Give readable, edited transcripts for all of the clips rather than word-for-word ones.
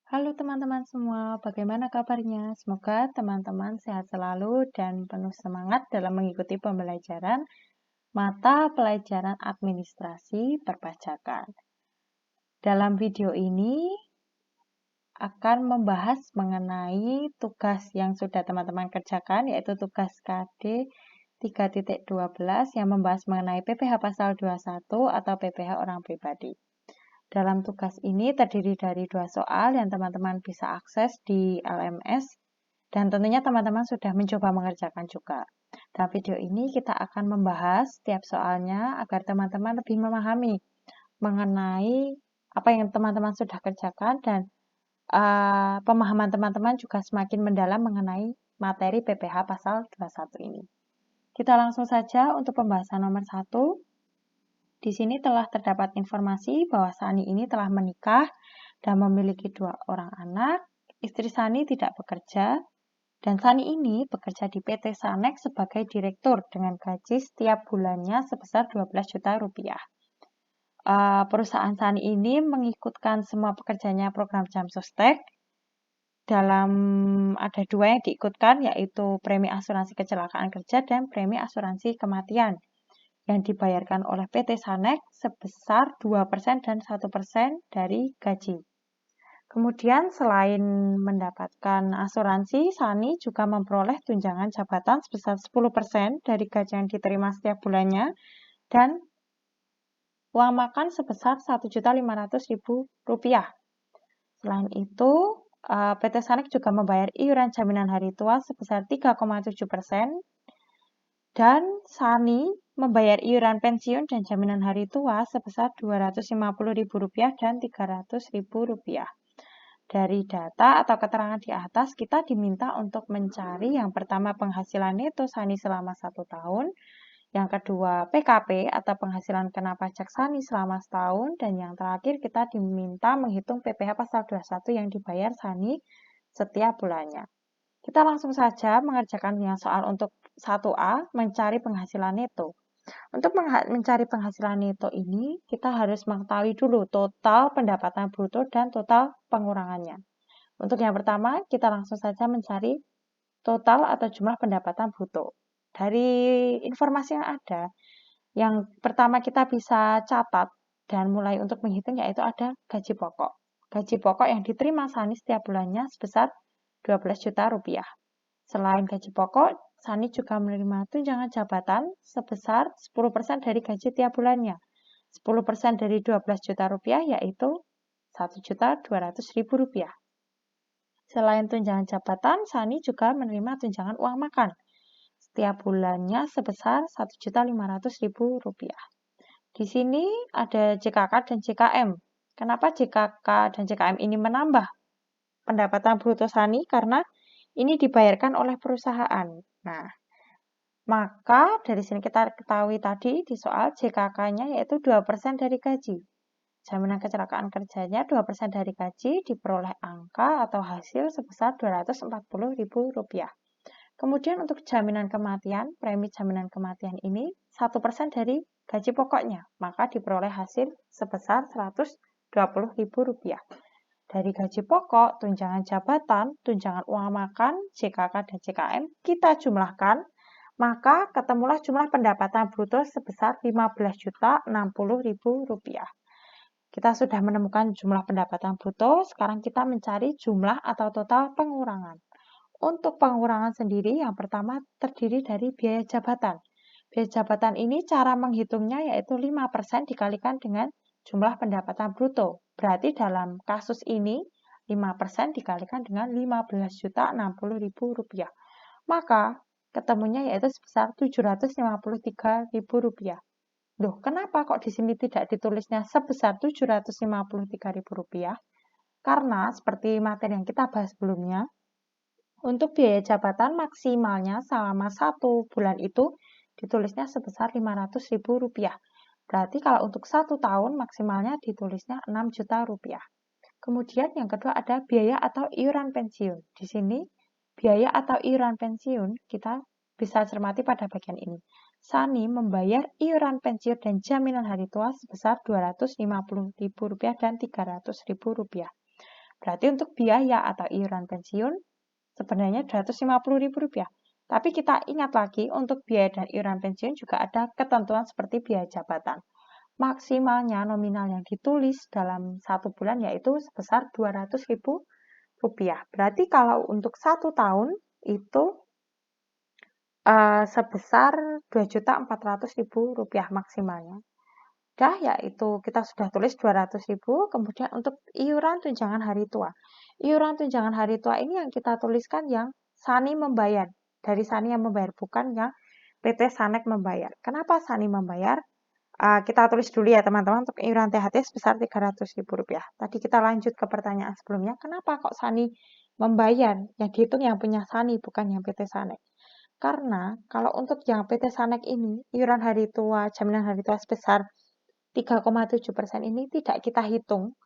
Halo teman-teman semua, bagaimana kabarnya? Semoga teman-teman sehat selalu dan penuh semangat dalam mengikuti pembelajaran mata pelajaran administrasi perpajakan. Dalam video ini akan membahas mengenai tugas yang sudah teman-teman kerjakan, yaitu tugas KD 3.12 yang membahas mengenai PPh pasal 21 atau PPh orang pribadi. Dalam tugas ini terdiri dari 2 soal yang teman-teman bisa akses di LMS dan tentunya teman-teman sudah mencoba mengerjakan juga. Dalam video ini kita akan membahas setiap soalnya agar teman-teman lebih memahami mengenai apa yang teman-teman sudah kerjakan dan pemahaman teman-teman juga semakin mendalam mengenai materi PPh pasal 21 ini. Kita langsung saja untuk pembahasan nomor 1. Di sini telah terdapat informasi bahwa Sani ini telah menikah dan memiliki 2 orang anak. Istri Sani tidak bekerja dan Sani ini bekerja di PT Sanex sebagai direktur dengan gaji setiap bulannya sebesar 12 juta rupiah. Perusahaan Sani ini mengikutkan semua pekerjanya program Jamsostek. Ada 2 yang diikutkan, yaitu premi asuransi kecelakaan kerja dan premi asuransi kematian yang dibayarkan oleh PT Sanex sebesar 2% dan 1% dari gaji. Kemudian selain mendapatkan asuransi, Sani juga memperoleh tunjangan jabatan sebesar 10% dari gaji yang diterima setiap bulannya dan uang makan sebesar Rp1.500.000. Selain itu, PT Sanex juga membayar iuran jaminan hari tua sebesar 3,7% dan Sani membayar iuran pensiun dan jaminan hari tua sebesar Rp250.000 dan Rp300.000. Dari data atau keterangan di atas, kita diminta untuk mencari yang pertama penghasilan neto Sani selama 1 tahun, yang kedua PKP atau penghasilan kena pajak Sani selama setahun, dan yang terakhir kita diminta menghitung PPh pasal 21 yang dibayar Sani setiap bulannya. Kita langsung saja mengerjakan yang soal untuk 1A, mencari penghasilan neto. Untuk mencari penghasilan neto ini, kita harus mengetahui dulu total pendapatan bruto dan total pengurangannya. Untuk yang pertama, kita langsung saja mencari total atau jumlah pendapatan bruto. Dari informasi yang ada, yang pertama kita bisa catat dan mulai untuk menghitung yaitu ada gaji pokok. Gaji pokok yang diterima Sani setiap bulannya sebesar 12 juta rupiah. Selain gaji pokok, Sani juga menerima tunjangan jabatan sebesar 10% dari gaji tiap bulannya. 10% dari 12 juta rupiah yaitu Rp1.200.000. Selain tunjangan jabatan, Sani juga menerima tunjangan uang makan setiap bulannya sebesar Rp1.500.000. Di sini ada JKK dan JKM. Kenapa JKK dan JKM ini menambah pendapatan bruto Sani? Karena ini dibayarkan oleh perusahaan. Nah, maka dari sini kita ketahui tadi di soal JKK-nya yaitu 2% dari gaji. Jaminan kecelakaan kerjanya 2% dari gaji diperoleh angka atau hasil sebesar Rp240.000. Kemudian untuk jaminan kematian, premi jaminan kematian ini 1% dari gaji pokoknya, maka diperoleh hasil sebesar Rp120.000. Dari gaji pokok, tunjangan jabatan, tunjangan uang makan, JKK dan JKM kita jumlahkan, maka ketemulah jumlah pendapatan bruto sebesar Rp15.060.000. Kita sudah menemukan jumlah pendapatan bruto, sekarang kita mencari jumlah atau total pengurangan. Untuk pengurangan sendiri, yang pertama terdiri dari biaya jabatan. Biaya jabatan ini cara menghitungnya yaitu 5% dikalikan dengan jumlah pendapatan bruto. Berarti dalam kasus ini 5% dikalikan dengan Rp15.060.000. Maka ketemunya yaitu sebesar Rp753.000. Loh, kenapa kok di sini tidak ditulisnya sebesar Rp753.000? Karena seperti materi yang kita bahas sebelumnya, untuk biaya jabatan maksimalnya selama 1 bulan itu ditulisnya sebesar Rp500.000. Berarti kalau untuk 1 tahun maksimalnya ditulisnya Rp6 juta. Kemudian yang kedua ada biaya atau iuran pensiun. Di sini biaya atau iuran pensiun kita bisa cermati pada bagian ini. Sani membayar iuran pensiun dan jaminan hari tua sebesar Rp250.000 dan Rp300.000. Berarti untuk biaya atau iuran pensiun sebenarnya Rp250.000. Tapi kita ingat lagi untuk biaya dan iuran pensiun juga ada ketentuan seperti biaya jabatan. Maksimalnya nominal yang ditulis dalam 1 bulan yaitu sebesar Rp200.000. Berarti kalau untuk 1 tahun itu sebesar Rp2.400.000 maksimalnya. Yaitu kita sudah tulis 200.000, kemudian untuk iuran tunjangan hari tua. Iuran tunjangan hari tua ini yang kita tuliskan yang SANI membayar. Dari SANI yang membayar, bukan yang PT Sanek membayar. Kenapa SANI membayar? Kita tulis dulu ya teman-teman untuk iuran THT sebesar Rp300.000. Tadi kita lanjut ke pertanyaan sebelumnya, kenapa kok SANI membayar? Yang dihitung yang punya SANI, bukan yang PT Sanek. Karena kalau untuk yang PT Sanek ini, iuran hari tua, jaminan hari tua sebesar 3,7% ini tidak kita hitung,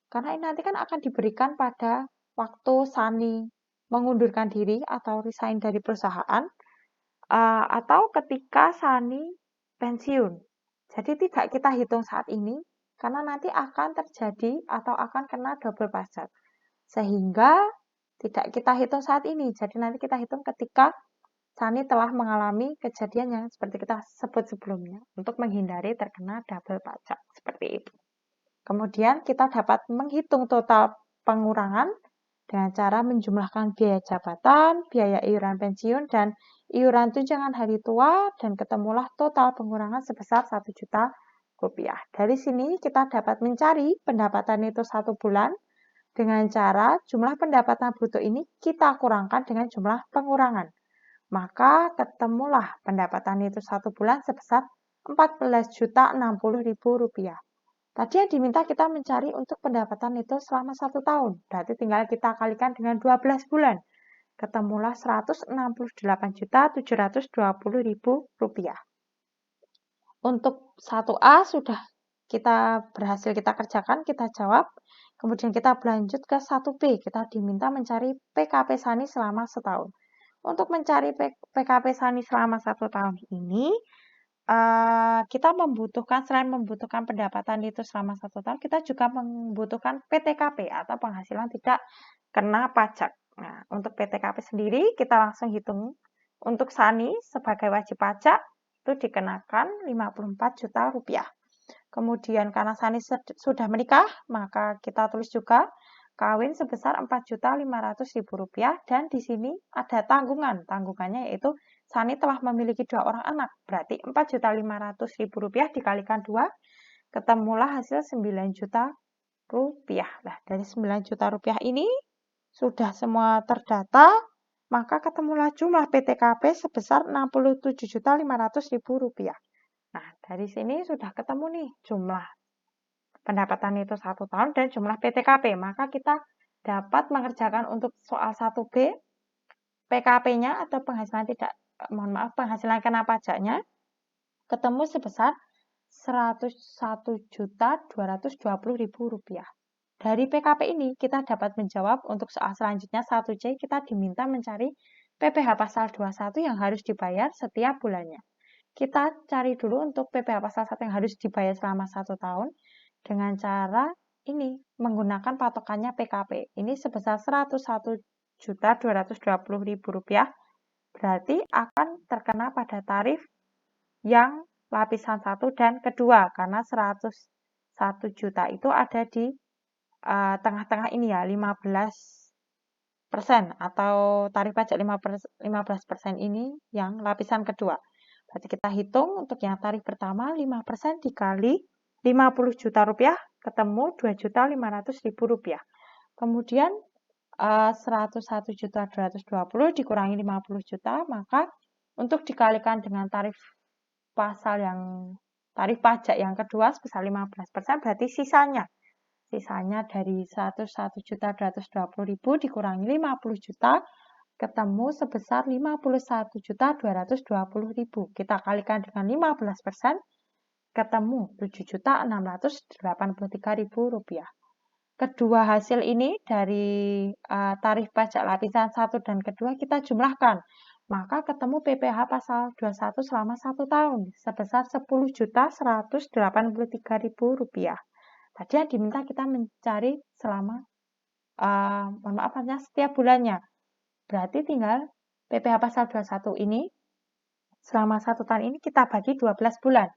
karena ini nanti kan akan diberikan pada waktu SANI mengundurkan diri atau resign dari perusahaan, atau ketika SANI pensiun. Jadi tidak kita hitung saat ini, karena nanti akan terjadi atau akan kena double pajak. Sehingga tidak kita hitung saat ini, jadi nanti kita hitung ketika SANI telah mengalami kejadian yang seperti kita sebut sebelumnya untuk menghindari terkena double pajak seperti itu. Kemudian kita dapat menghitung total pengurangan dengan cara menjumlahkan biaya jabatan, biaya iuran pensiun, dan iuran tunjangan hari tua, dan ketemulah total pengurangan sebesar Rp1.000.000. Dari sini kita dapat mencari pendapatan itu 1 bulan dengan cara jumlah pendapatan bruto ini kita kurangkan dengan jumlah pengurangan. Maka ketemulah pendapatan itu 1 bulan sebesar Rp14.060.000. Tadi yang diminta kita mencari untuk pendapatan itu selama 1 tahun. Berarti tinggal kita kalikan dengan 12 bulan. Ketemulah Rp168.720.000. Untuk 1A sudah berhasil kita kerjakan, kita jawab. Kemudian kita berlanjut ke 1B. Kita diminta mencari PKP SANI selama setahun. Untuk mencari PKP SANI selama 1 tahun ini, kita membutuhkan, selain membutuhkan pendapatan itu selama 1 tahun, kita juga membutuhkan PTKP atau penghasilan tidak kena pajak. Nah, untuk PTKP sendiri, kita langsung hitung. Untuk SANI sebagai wajib pajak, itu dikenakan Rp54 juta. Kemudian karena SANI sudah menikah, maka kita tulis juga kawin sebesar Rp4.500.000, dan di sini ada tanggungan. Tanggungannya yaitu SANI telah memiliki 2 orang anak. Berarti Rp4.500.000 dikalikan 2, ketemulah hasil Rp9 juta. Nah, dari Rp9 juta ini sudah semua terdata, maka ketemulah jumlah PTKP sebesar Rp67.500.000. Nah, dari sini sudah ketemu nih jumlah pendapatan itu 1 tahun dan jumlah PTKP. Maka kita dapat mengerjakan untuk soal 1B, PKP-nya atau penghasilan penghasilan kena pajaknya, ketemu sebesar Rp101.220.000. Dari PKP ini kita dapat menjawab untuk soal selanjutnya 1C, kita diminta mencari PPh pasal 21 yang harus dibayar setiap bulannya. Kita cari dulu untuk PPh pasal 1 yang harus dibayar selama 1 tahun. Dengan cara ini, menggunakan patokannya PKP. Ini sebesar Rp101.220.000, berarti akan terkena pada tarif yang lapisan 1 dan kedua, karena 101 juta itu ada di tengah-tengah ini ya, 15%, atau tarif pajak 15% ini yang lapisan kedua. Berarti kita hitung untuk yang tarif pertama, 5% dikali Rp50 juta, ketemu Rp2.500.000. Kemudian Rp101.220 dikurangi 50 juta, maka untuk dikalikan dengan tarif pajak yang kedua sebesar 15%, berarti sisanya dari Rp101.220.000 dikurangi 50 juta, ketemu sebesar Rp51.220.000. Kita kalikan dengan 15%, ketemu Rp7.683.000. Kedua hasil ini dari tarif pajak lapisan 1 dan kedua kita jumlahkan. Maka ketemu PPh pasal 21 selama 1 tahun sebesar Rp10.183.000. Tadi yang diminta kita mencari selama mohon maaf hanya setiap bulannya. Berarti tinggal PPh pasal 21 ini selama 1 tahun ini kita bagi 12 bulan.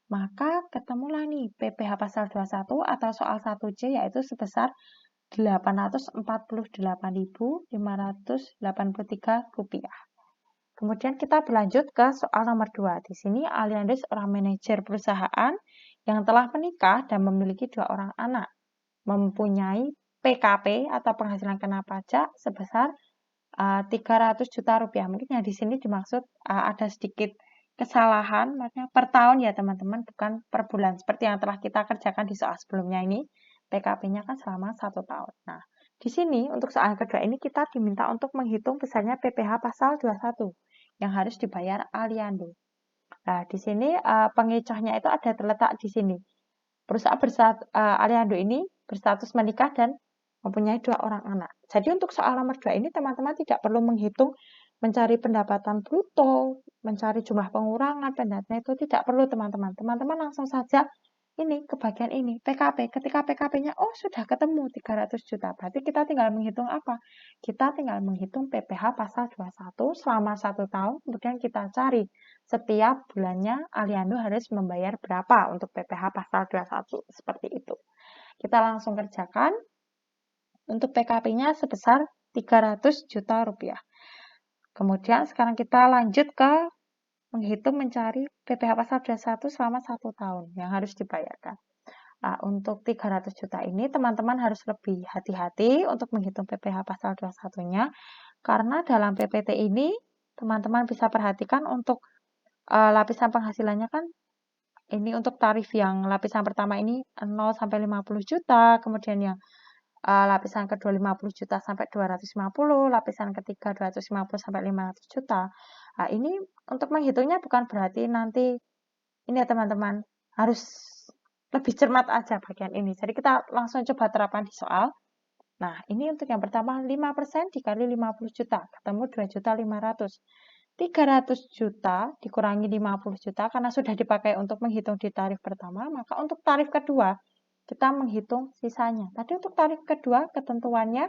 Maka ketemulah nih PPh pasal 21 atau soal 1C yaitu sebesar Rp848.583. Kemudian kita berlanjut ke soal nomor 2. Di sini Aliando seorang manajer perusahaan yang telah menikah dan memiliki 2 orang anak. Mempunyai PKP atau penghasilan kena pajak sebesar 300 juta rupiah. Mungkin yang di sini dimaksud ada sedikit kesalahan, makanya per tahun ya teman-teman, bukan per bulan. Seperti yang telah kita kerjakan di soal sebelumnya ini, PKP-nya kan selama 1 tahun. Nah, di sini untuk soal kedua ini kita diminta untuk menghitung besarnya PPh pasal 21 yang harus dibayar Aliando. Nah, di sini pengecohnya itu ada terletak di sini. Perusahaan Aliando ini berstatus menikah dan mempunyai 2 orang anak. Jadi untuk soal nomor 2 ini teman-teman tidak perlu menghitung mencari pendapatan bruto, mencari jumlah pengurangan, pendapatan itu tidak perlu teman-teman. Teman-teman langsung saja ini ke bagian ini, PKP. Ketika PKP-nya, oh sudah ketemu 300 juta. Berarti kita tinggal menghitung apa? Kita tinggal menghitung PPh pasal 21 selama 1 tahun, kemudian kita cari setiap bulannya Aliando harus membayar berapa untuk PPh pasal 21. Seperti itu. Kita langsung kerjakan. Untuk PKP-nya sebesar 300 juta rupiah. Kemudian sekarang kita lanjut ke menghitung mencari PPh pasal 21 selama 1 tahun yang harus dibayarkan. Nah, untuk 300 juta ini teman-teman harus lebih hati-hati untuk menghitung PPh pasal 21-nya karena dalam PPT ini teman-teman bisa perhatikan untuk lapisan penghasilannya kan ini untuk tarif yang lapisan pertama ini 0 sampai 50 juta, kemudian yang lapisan kedua 50 juta sampai 250, lapisan ketiga 250 sampai 500 juta. Nah, ini untuk menghitungnya bukan berarti nanti ini ya teman-teman, harus lebih cermat aja bagian ini. Jadi kita langsung coba terapkan di soal. Nah, ini untuk yang pertama 5% dikali 50 juta, ketemu 2.500.000. 300 juta dikurangi 50 juta karena sudah dipakai untuk menghitung di tarif pertama, maka untuk tarif kedua kita menghitung sisanya. Tadi untuk tarif kedua ketentuannya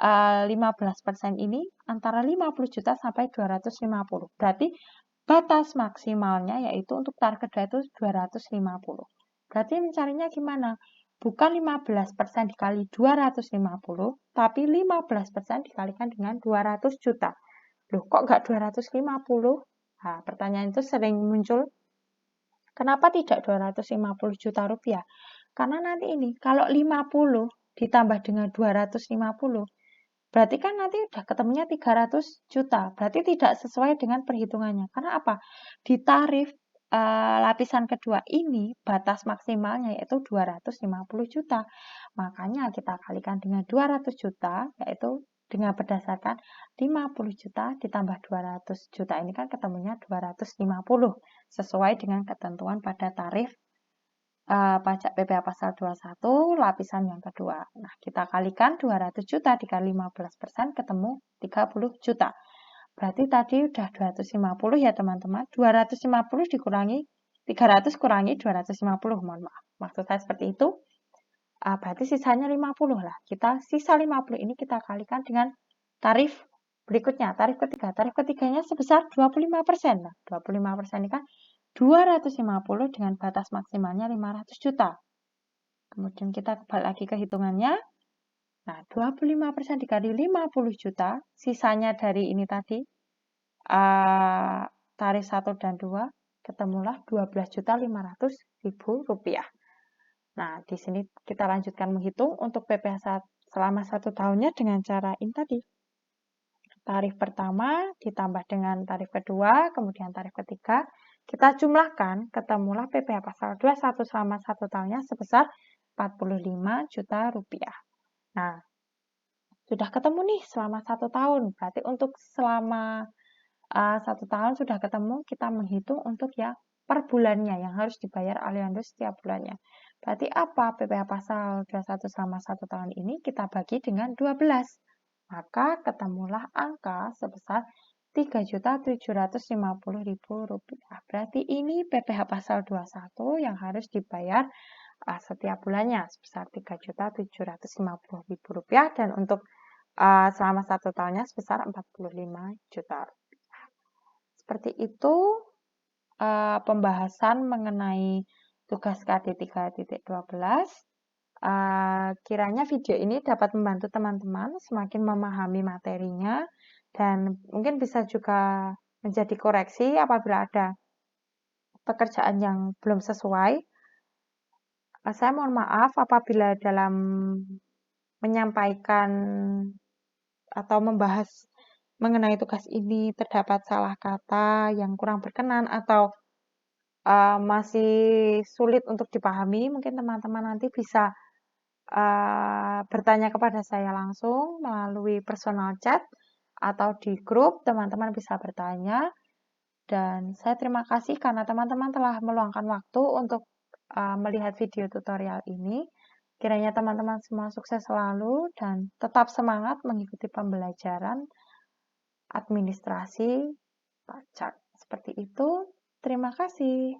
15% ini antara 50 juta sampai 250. Berarti batas maksimalnya yaitu untuk tarif kedua itu 250. Berarti mencarinya gimana? Bukan 15% dikali 250, tapi 15% dikalikan dengan 200 juta. Loh, kok nggak 250? Nah, pertanyaan itu sering muncul. Kenapa tidak 250 juta rupiah? Karena nanti ini, kalau 50 ditambah dengan 250, berarti kan nanti udah ketemunya 300 juta. Berarti tidak sesuai dengan perhitungannya. Karena apa? Di tarif lapisan kedua ini, batas maksimalnya yaitu 250 juta. Makanya kita kalikan dengan 200 juta, yaitu dengan berdasarkan 50 juta ditambah 200 juta. Ini kan ketemunya 250. Sesuai dengan ketentuan pada tarif pajak PPh pasal 21 lapisan yang kedua. Nah, kita kalikan 200 juta dikali 15% ketemu 30 juta. Berarti tadi udah 250 ya teman-teman. 250 dikurangi 300 kurangi 250, mohon maaf. Maksud saya seperti itu. Berarti sisanya 50 lah. Kita sisa 50 ini kita kalikan dengan tarif berikutnya, tarif ketiga. Tarif ketiganya sebesar 25%. Nah, 25% ini kan 250 dengan batas maksimalnya 500 juta. Kemudian kita balik lagi ke hitungannya. Nah, 25% dikali 50 juta, sisanya dari ini tadi, tarif 1 dan 2, ketemulah 12.500.000 rupiah. Nah, di sini kita lanjutkan menghitung untuk PPh selama 1 tahunnya dengan cara ini tadi. Tarif pertama ditambah dengan tarif kedua, kemudian tarif ketiga, kita jumlahkan, ketemulah PPh pasal 21 selama 1 tahunnya sebesar 45 juta rupiah. Nah, sudah ketemu nih selama 1 tahun. Berarti untuk selama 1 tahun sudah ketemu, kita menghitung untuk yang per bulannya yang harus dibayar Aliando setiap bulannya. Berarti apa PPh pasal 21 selama 1 tahun ini kita bagi dengan 12. Maka ketemulah angka sebesar 3.750.000 rupiah. Berarti ini PPh pasal 21 yang harus dibayar setiap bulannya sebesar Rp3.750.000 dan untuk selama 1 tahunnya sebesar Rp45 juta. Seperti itu pembahasan mengenai tugas KD 3.12. Kiranya video ini dapat membantu teman-teman semakin memahami materinya dan mungkin bisa juga menjadi koreksi apabila ada pekerjaan yang belum sesuai. Saya mohon maaf apabila dalam menyampaikan atau membahas mengenai tugas ini terdapat salah kata yang kurang berkenan atau masih sulit untuk dipahami. Mungkin teman-teman nanti bisa bertanya kepada saya langsung melalui personal chat atau di grup, teman-teman bisa bertanya. Dan saya terima kasih karena teman-teman telah meluangkan waktu untuk melihat video tutorial ini. Kiranya teman-teman semua sukses selalu dan tetap semangat mengikuti pembelajaran administrasi pajak. Seperti itu. Terima kasih.